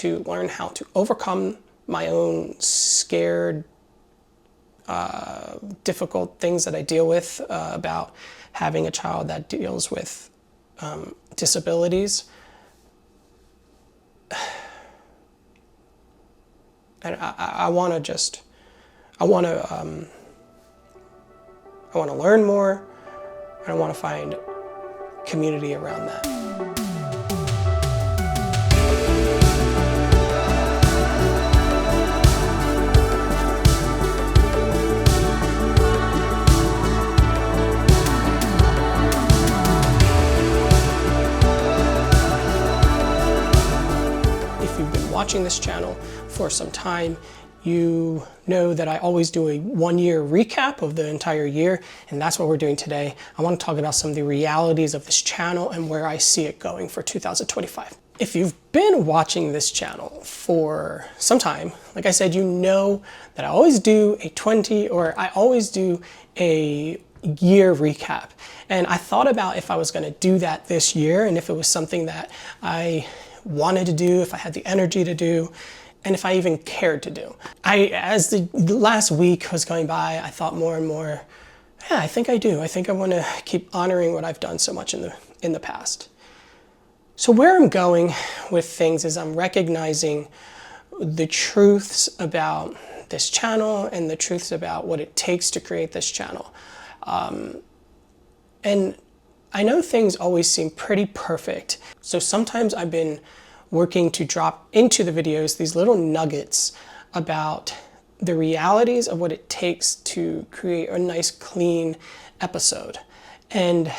to learn how to overcome my own scared, difficult things that I deal with about having a child that deals with disabilities. And I want to learn more, and I want to find community around that. If you've been watching this channel for some time, you know that I always do a one-year recap of the entire year, and that's what we're doing today. I want to talk about some of the realities of this channel and where I see it going for 2025. If you've been watching this channel for some time, like I said, you know that I always do a year recap. And I thought about if I was going to do that this year, and if it was something that I wanted to do, if I had the energy to do, and if I even cared to do. As the last week was going by, I thought more and more, yeah, I think I do. I think I want to keep honoring what I've done so much in the past. So where I'm going with things is I'm recognizing the truths about this channel and the truths about what it takes to create this channel. And I know things always seem pretty perfect. So sometimes I've been working to drop into the videos these little nuggets about the realities of what it takes to create a nice, clean episode. And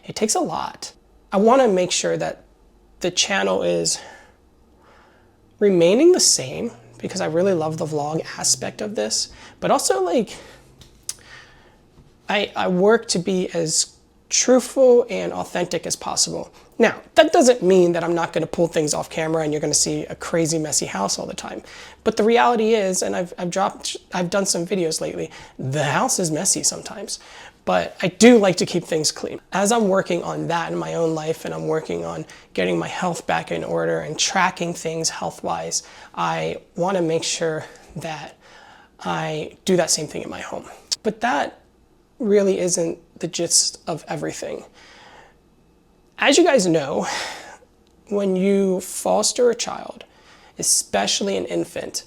it takes a lot. I want to make sure that the channel is remaining the same, because I really love the vlog aspect of this, but also like I work to be as truthful and authentic as possible. Now, that doesn't mean that I'm not going to pull things off camera and you're going to see a crazy, messy house all the time. But the reality is, and I've done some videos lately, the house is messy sometimes. But I do like to keep things clean. As I'm working on that in my own life, and I'm working on getting my health back in order and tracking things health-wise, I want to make sure that I do that same thing in my home. But that really isn't the gist of everything. As you guys know, when you foster a child, especially an infant,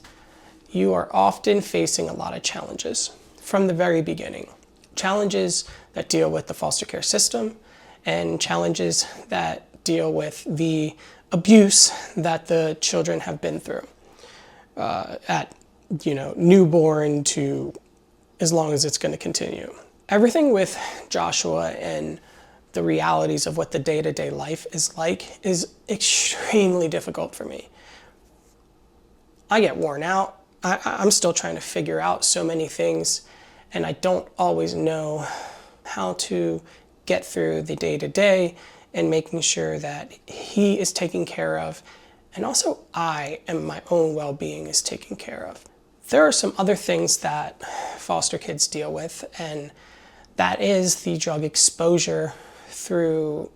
you are often facing a lot of challenges from the very beginning. Challenges that deal with the foster care system, and challenges that deal with the abuse that the children have been through at, newborn to as long as it's going to continue. Everything with Joshua and the realities of what the day-to-day life is like is extremely difficult for me. I get worn out. I'm still trying to figure out so many things, and I don't always know how to get through the day-to-day and making sure that he is taken care of, and also I and my own well-being is taken care of. There are some other things that foster kids deal with, and that is the drug exposure through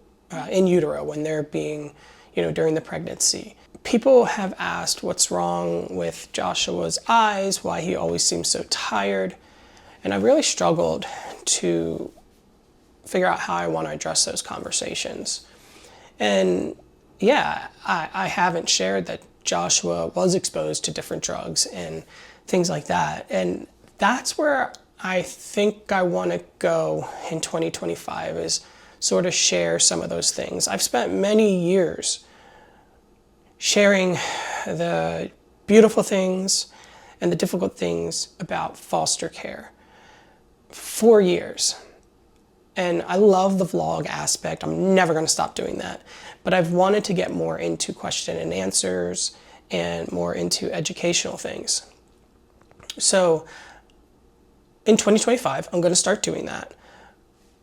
in utero when they're being, during the pregnancy. People have asked what's wrong with Joshua's eyes, why he always seems so tired. And I really struggled to figure out how I want to address those conversations. And yeah, I haven't shared that Joshua was exposed to different drugs and things like that. And that's where I think I want to go in 2025, is sort of share some of those things. I've spent many years sharing the beautiful things and the difficult things about foster care. 4 years. And I love the vlog aspect. I'm never going to stop doing that. But I've wanted to get more into question and answers and more into educational things. So in 2025, I'm going to start doing that.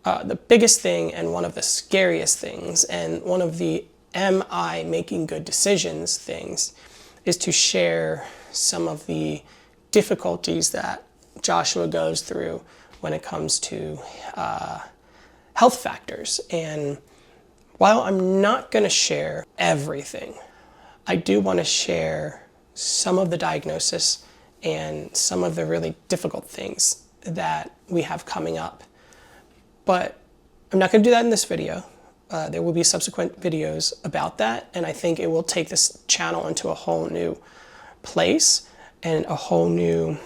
The biggest thing, and one of the scariest things, and one of the am I making good decisions things, is to share some of the difficulties that Joshua goes through when it comes to health factors. And while I'm not going to share everything, I do want to share some of the diagnosis and some of the really difficult things that we have coming up. But I'm not going to do that in this video. There will be subsequent videos about that, and I think it will take this channel into a whole new place and a whole new,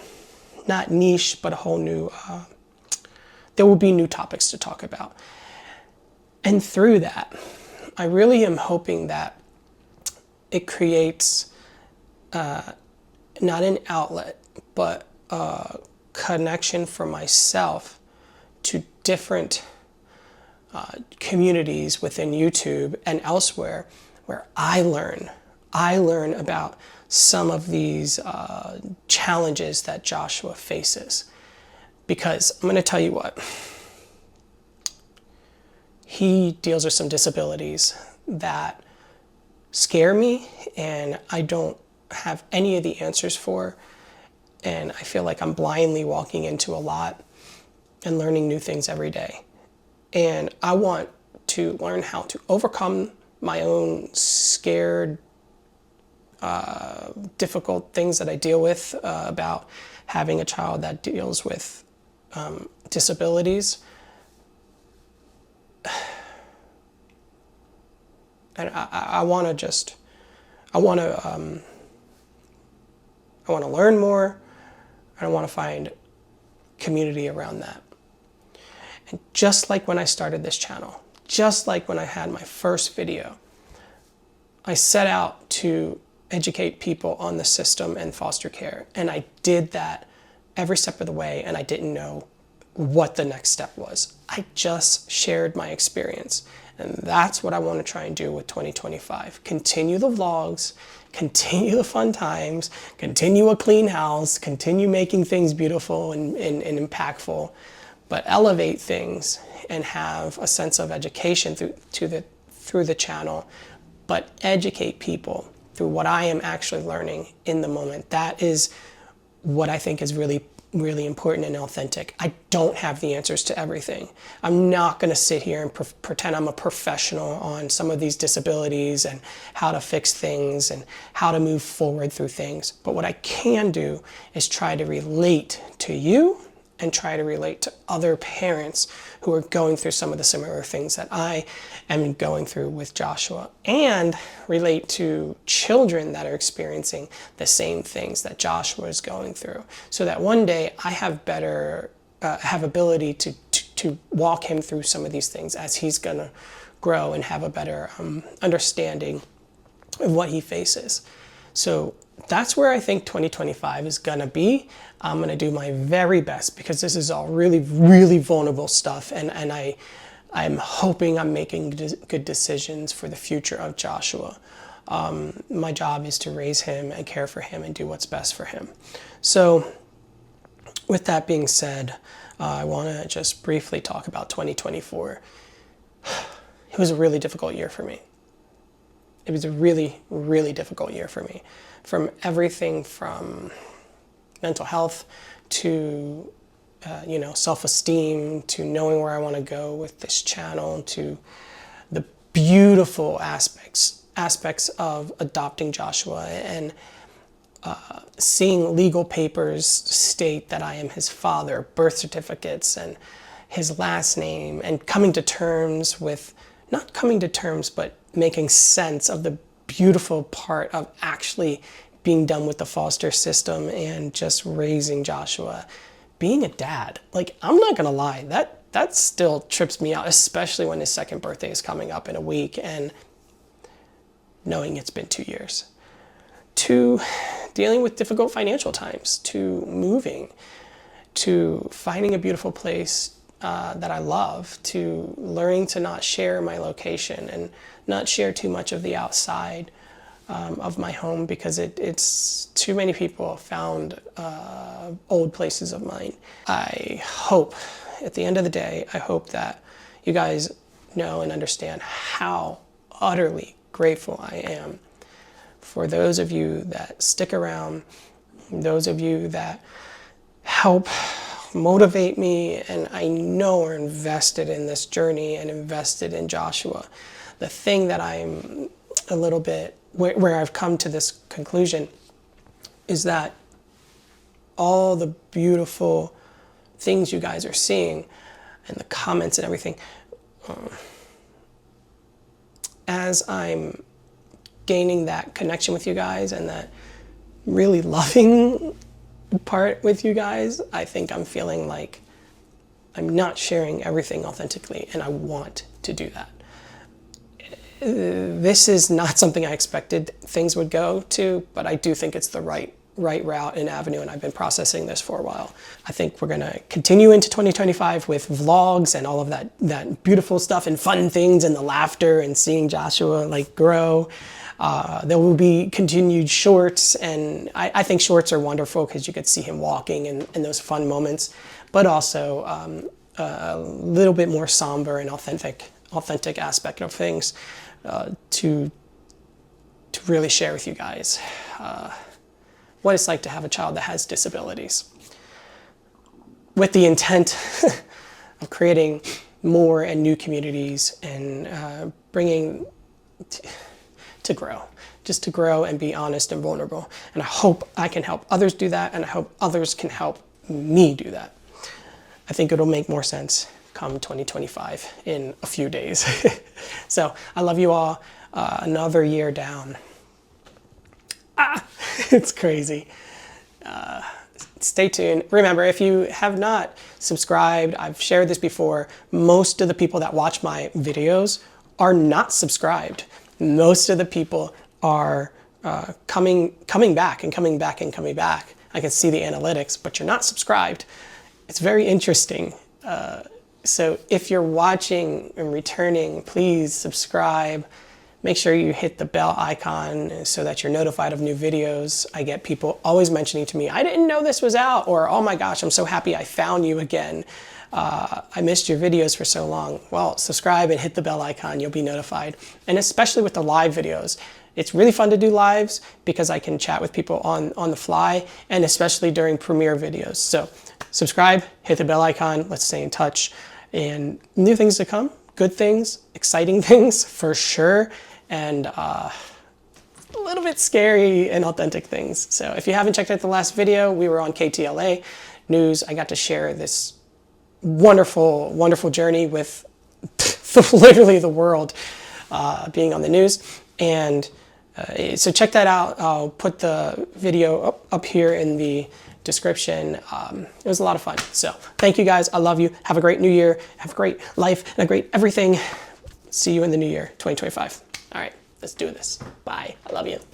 not niche, but a whole new, there will be new topics to talk about. And through that, I really am hoping that it creates not an outlet, but a connection for myself to different communities within YouTube and elsewhere where I learn about some of these challenges that Joshua faces. Because I'm going to tell you what, he deals with some disabilities that scare me, and I don't have any of the answers for, and I feel like I'm blindly walking into a lot and learning new things every day. And I want to learn how to overcome my own scared, difficult things that I deal with about having a child that deals with disabilities. And I want to learn more. I want to find community around that. And just like when I started this channel, just like when I had my first video, I set out to educate people on the system and foster care. And I did that every step of the way, and I didn't know what the next step was. I just shared my experience. And that's what I want to try and do with 2025. Continue the vlogs, continue the fun times, continue a clean house, continue making things beautiful and impactful, but elevate things and have a sense of education through the channel, but educate people through what I am actually learning in the moment. That is what I think is really, really important and authentic. I don't have the answers to everything. I'm not going to sit here and pretend I'm a professional on some of these disabilities and how to fix things and how to move forward through things. But what I can do is try to relate to you and try to relate to other parents who are going through some of the similar things that I am going through with Joshua, and relate to children that are experiencing the same things that Joshua is going through, so that one day I have have ability to walk him through some of these things as he's gonna grow and have a better understanding of what he faces. So that's where I think 2025 is gonna be. I'm gonna do my very best, because this is all really, really vulnerable stuff, and I'm hoping I'm making good decisions for the future of Joshua. My job is to raise him and care for him and do what's best for him. So with that being said, I wanna just briefly talk about 2024. It was a really difficult year for me. It was a really, really difficult year for me. From everything from mental health to, self-esteem, to knowing where I want to go with this channel, to the beautiful aspects of adopting Joshua and seeing legal papers state that I am his father, birth certificates and his last name, and coming to terms with, not coming to terms, but making sense of the beautiful part of actually being done with the foster system and just raising Joshua. Being a dad, like, I'm not gonna lie, that still trips me out, especially when his second birthday is coming up in a week, and knowing it's been 2 years. To dealing with difficult financial times, to moving, to finding a beautiful place that I love, to learning to not share my location and not share too much of the outside of my home, because it's too many people have found old places of mine. I hope, at the end of the day, I hope that you guys know and understand how utterly grateful I am for those of you that stick around, those of you that help motivate me and I know are invested in this journey and invested in Joshua. The thing that I'm a little bit, where I've come to this conclusion, is that all the beautiful things you guys are seeing and the comments and everything, as I'm gaining that connection with you guys and that really loving part with you guys, I think I'm feeling like I'm not sharing everything authentically, and I want to do that. This is not something I expected things would go to, but I do think it's the right route and avenue, and I've been processing this for a while. I think we're gonna continue into 2025 with vlogs and all of that beautiful stuff and fun things and the laughter and seeing Joshua like grow. There will be continued shorts, and I think shorts are wonderful because you could see him walking and those fun moments, but also a little bit more somber and authentic aspect of things to really share with you guys what it's like to have a child that has disabilities, with the intent of creating more and new communities and bringing to grow and be honest and vulnerable. And I hope I can help others do that, and I hope others can help me do that. I think it'll make more sense come 2025 in a few days. So I love you all. Another year down. It's crazy. Stay tuned. Remember, if you have not subscribed, I've shared this before, most of the people that watch my videos are not subscribed. Most of the people are coming back and coming back and coming back. I can see the analytics, but you're not subscribed. It's very interesting. So if you're watching and returning, please subscribe. Make sure you hit the bell icon so that you're notified of new videos. I get people always mentioning to me, I didn't know this was out, or oh my gosh, I'm so happy I found you again. I missed your videos for so long. Well, subscribe and hit the bell icon, you'll be notified. And especially with the live videos. It's really fun to do lives because I can chat with people on the fly, and especially during premiere videos. So subscribe, hit the bell icon, let's stay in touch. And new things to come, good things, exciting things for sure, and a little bit scary and authentic things. So if you haven't checked out the last video, we were on KTLA News. I got to share this wonderful, wonderful journey with literally the world being on the news. And so check that out. I'll put the video up here in the description. It was a lot of fun. So thank you guys. I love you. Have a great new year. Have a great life and a great everything. See you in the new year, 2025. All right, let's do this. Bye. I love you.